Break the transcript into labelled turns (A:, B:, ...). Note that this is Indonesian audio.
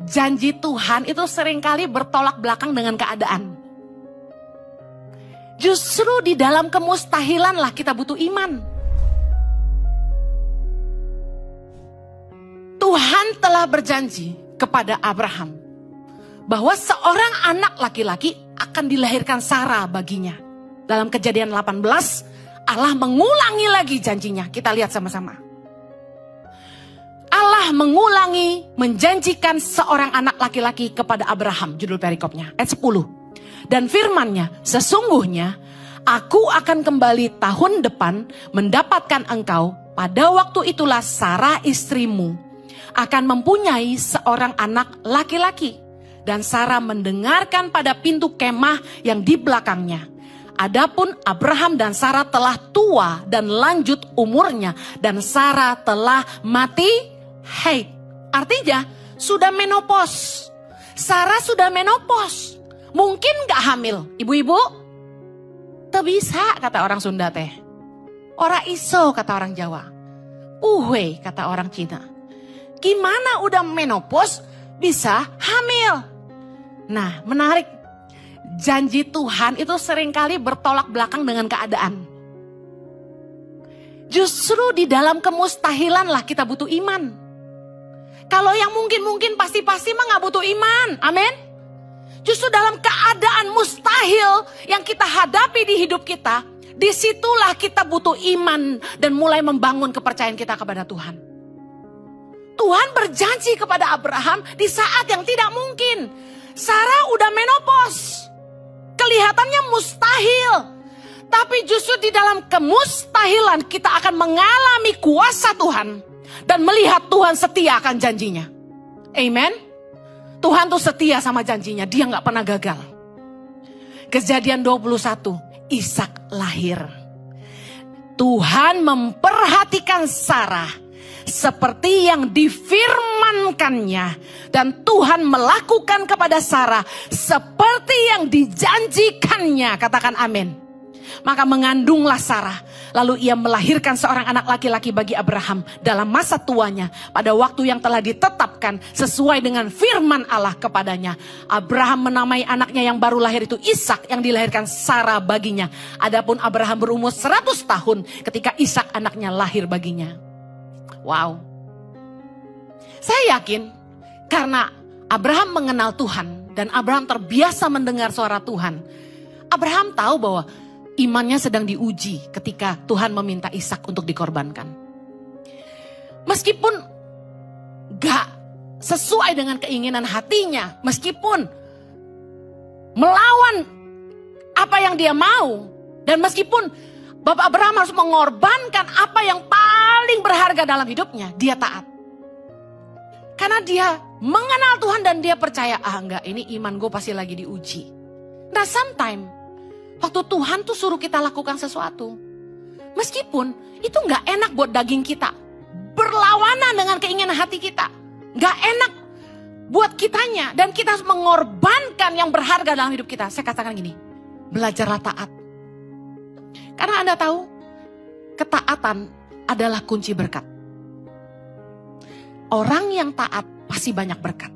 A: Janji Tuhan itu seringkali bertolak belakang dengan keadaan. Justru di dalam kemustahilan lah kita butuh iman. Tuhan telah berjanji kepada Abraham bahwa seorang anak laki-laki akan dilahirkan Sarah baginya. Dalam Kejadian 18, Allah mengulangi lagi janjinya. Kita lihat sama-sama. Allah mengulangi, menjanjikan seorang anak laki-laki kepada Abraham. Judul perikopnya, ayat 10. Dan firman-Nya, sesungguhnya aku akan kembali tahun depan mendapatkan engkau. Pada waktu itulah Sarah istrimu akan mempunyai seorang anak laki-laki. Dan Sarah mendengarkan pada pintu kemah yang di belakangnya. Adapun Abraham dan Sarah telah tua dan lanjut umurnya. Dan Sarah telah mati haid. Artinya sudah menopause. Sarah sudah menopause. Mungkin gak hamil, ibu-ibu? Teu bisa, kata orang Sunda teh. Ora iso, kata orang Jawa. Uwe, kata orang Cina. Gimana udah menopause bisa hamil? Nah, menarik. Janji Tuhan itu seringkali bertolak belakang dengan keadaan. Justru di dalam kemustahilan lah kita butuh iman. Kalau yang mungkin-mungkin pasti-pasti mah gak butuh iman. Amin. Justru dalam keadaan mustahil yang kita hadapi di hidup kita, disitulah kita butuh iman dan mulai membangun kepercayaan kita kepada Tuhan. Tuhan berjanji kepada Abraham di saat yang tidak mungkin. Sarah udah menopause. Kelihatannya mustahil. Tapi justru di dalam kemustahilan kita akan mengalami kuasa Tuhan. Dan melihat Tuhan setia akan janjinya. Amen. Tuhan tuh setia sama janjinya. Dia gak pernah gagal. Kejadian 21. Ishak lahir. Tuhan memperhatikan Sarah seperti yang difirmankannya. Dan Tuhan melakukan kepada Sarah seperti yang dijanjikannya. Katakan amin. Maka mengandunglah Sarah. Lalu ia melahirkan seorang anak laki-laki bagi Abraham dalam masa tuanya. Pada waktu yang telah ditetapkan sesuai dengan firman Allah kepadanya. Abraham menamai anaknya yang baru lahir itu Ishak yang dilahirkan Sarah baginya. Adapun Abraham berumur 100 tahun ketika Ishak anaknya lahir baginya. Wow. Saya yakin karena Abraham mengenal Tuhan dan Abraham terbiasa mendengar suara Tuhan. Abraham tahu bahwa imannya sedang diuji ketika Tuhan meminta Ishak untuk dikorbankan. Meskipun gak sesuai dengan keinginan hatinya. Meskipun melawan apa yang dia mau. Dan meskipun Bapak Abraham harus mengorbankan apa yang paling berharga dalam hidupnya. Dia taat. Karena dia mengenal Tuhan dan dia percaya, enggak, ini iman gue pasti lagi diuji. Nah sometimes waktu Tuhan tuh suruh kita lakukan sesuatu. Meskipun itu gak enak buat daging kita. Berlawanan dengan keinginan hati kita. Gak enak buat kitanya. Dan kita harus mengorbankan yang berharga dalam hidup kita. Saya katakan gini. Belajarlah taat. Karena Anda tahu. Ketaatan adalah kunci berkat. Orang yang taat pasti banyak berkat.